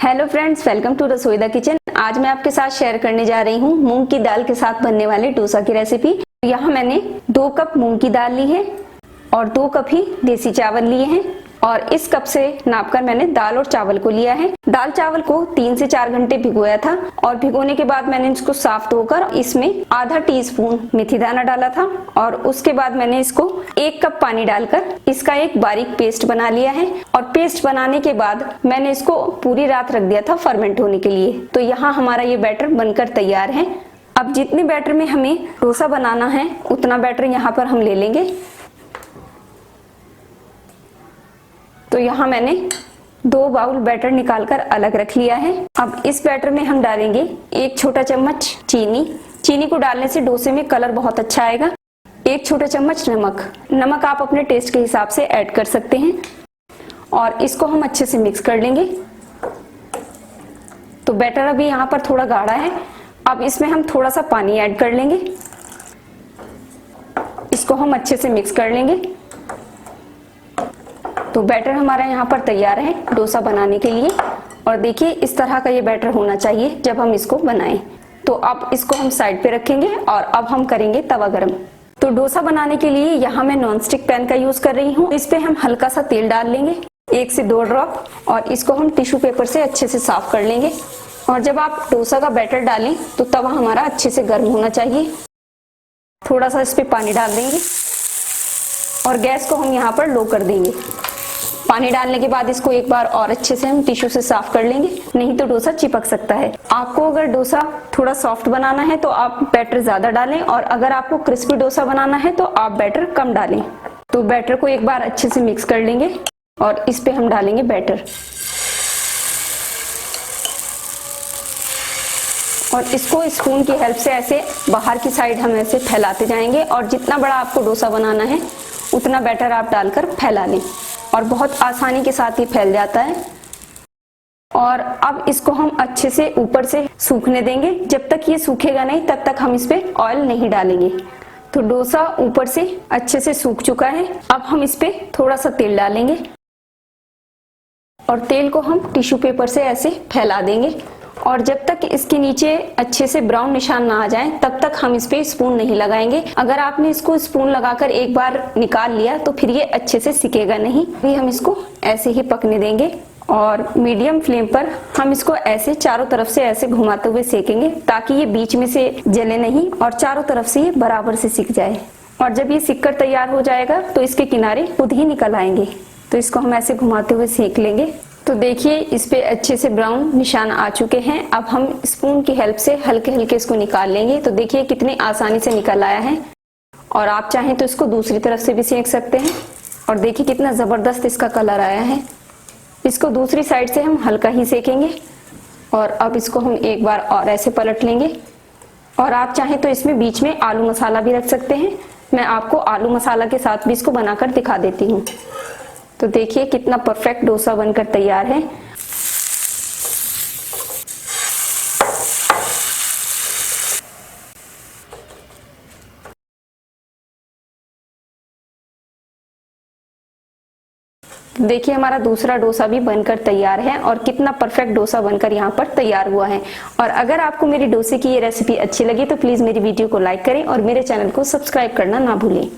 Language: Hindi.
हेलो फ्रेंड्स, वेलकम टू रसोई द किचन। आज मैं आपके साथ शेयर करने जा रही हूँ मूंग की दाल के साथ बनने वाले डोसा की रेसिपी। यहाँ मैंने 2 कप मूंग की दाल ली है और 2 कप ही देसी चावल लिए हैं और इस कप से नापकर मैंने दाल और चावल को लिया है। दाल चावल को 3 से 4 घंटे भिगोया था और भिगोने के बाद मैंने इसको साफ धोकर इसमें आधा टीस्पून मेथी दाना डाला था और उसके बाद मैंने इसको 1 कप पानी डालकर इसका एक बारीक पेस्ट बना लिया है। और पेस्ट बनाने के बाद मैंने इसको पूरी रात रख दिया था फर्मेंट होने के लिए। तो यहाँ हमारा ये बैटर बनकर तैयार है। अब जितने बैटर में हमें डोसा बनाना है उतना बैटर यहाँ पर हम ले लेंगे। तो यहाँ मैंने 2 बाउल बैटर निकालकर अलग रख लिया है। अब इस बैटर में हम डालेंगे 1 छोटा चम्मच चीनी। चीनी को डालने से डोसे में कलर बहुत अच्छा आएगा। 1 छोटा चम्मच नमक। नमक आप अपने टेस्ट के हिसाब से ऐड कर सकते हैं और इसको हम अच्छे से मिक्स कर लेंगे। तो बैटर अभी यहाँ पर थोड़ा गाढ़ा है। अब इसमें हम थोड़ा सा पानी ऐड कर लेंगे। इसको हम अच्छे से मिक्स कर लेंगे। तो बैटर हमारा यहाँ पर तैयार है डोसा बनाने के लिए। और देखिए इस तरह का ये बैटर होना चाहिए जब हम इसको बनाएं। तो अब इसको हम साइड पे रखेंगे और अब हम करेंगे तवा गरम। तो डोसा बनाने के लिए यहाँ मैं नॉन स्टिक पैन का यूज कर रही हूँ। इस पे हम हल्का सा तेल डाल लेंगे, 1 से 2 ड्रॉप, और इसको हम टिश्यू पेपर से अच्छे से साफ कर लेंगे। और जब आप डोसा का बैटर डालें तो तवा हमारा अच्छे से गर्म होना चाहिए। थोड़ा सा इस पे पानी डाल देंगे और गैस को हम यहाँ पर लो कर देंगे। पानी डालने के बाद इसको एक बार और अच्छे से हम टिश्यू से साफ कर लेंगे, नहीं तो डोसा चिपक सकता है। आपको अगर डोसा थोड़ा सॉफ्ट बनाना है तो आप बैटर ज्यादा डालें और अगर आपको क्रिस्पी डोसा बनाना है तो आप बैटर कम डालें। तो बैटर को एक बार अच्छे से मिक्स कर लेंगे और इस पे हम डालेंगे बैटर और इसको स्पून की हेल्प से ऐसे बाहर की साइड हम ऐसे फैलाते जाएंगे। और जितना बड़ा आपको डोसा बनाना है उतना बैटर आप डालकर फैला लें और बहुत आसानी के साथ ही फैल जाता है। और अब इसको हम अच्छे से ऊपर से सूखने देंगे। जब तक ये सूखेगा नहीं तब तक हम इस पे ऑयल नहीं डालेंगे। तो डोसा ऊपर से अच्छे से सूख चुका है। अब हम इस पे थोड़ा सा तेल डालेंगे और तेल को हम टिश्यू पेपर से ऐसे फैला देंगे और जब तक इसके नीचे अच्छे से ब्राउन निशान ना आ जाए तब तक हम इस पे स्पून नहीं लगाएंगे। अगर आपने इसको स्पून लगाकर एक बार निकाल लिया तो फिर ये अच्छे से सिकेगा नहीं। अभी हम इसको ऐसे ही पकने देंगे और मीडियम फ्लेम पर हम इसको ऐसे चारों तरफ से ऐसे घुमाते हुए सेकेंगे ताकि ये बीच में से जले नहीं और चारों तरफ से ये बराबर से सिक जाए। और जब ये सिक कर तैयार हो जाएगा तो इसके किनारे खुद ही निकल आएंगे। तो इसको हम ऐसे घुमाते हुए सेक लेंगे। तो देखिए इस पे अच्छे से ब्राउन निशान आ चुके हैं। अब हम स्पून की हेल्प से हल्के हल्के इसको निकाल लेंगे। तो देखिए कितनी आसानी से निकल आया है। और आप चाहें तो इसको दूसरी तरफ से भी सेक सकते हैं। और देखिए कितना जबरदस्त इसका कलर आया है। इसको दूसरी साइड से हम हल्का ही सेकेंगे और अब इसको हम एक बार और ऐसे पलट लेंगे। और आप चाहें तो इसमें बीच में आलू मसाला भी रख सकते हैं। मैं आपको आलू मसाला के साथ भी इसको बनाकर दिखा देती हूँ। तो देखिए कितना परफेक्ट डोसा बनकर तैयार है। देखिए हमारा दूसरा डोसा भी बनकर तैयार है और कितना परफेक्ट डोसा बनकर यहाँ पर तैयार हुआ है। और अगर आपको मेरी डोसे की ये रेसिपी अच्छी लगी तो प्लीज मेरी वीडियो को लाइक करें और मेरे चैनल को सब्सक्राइब करना ना भूलें।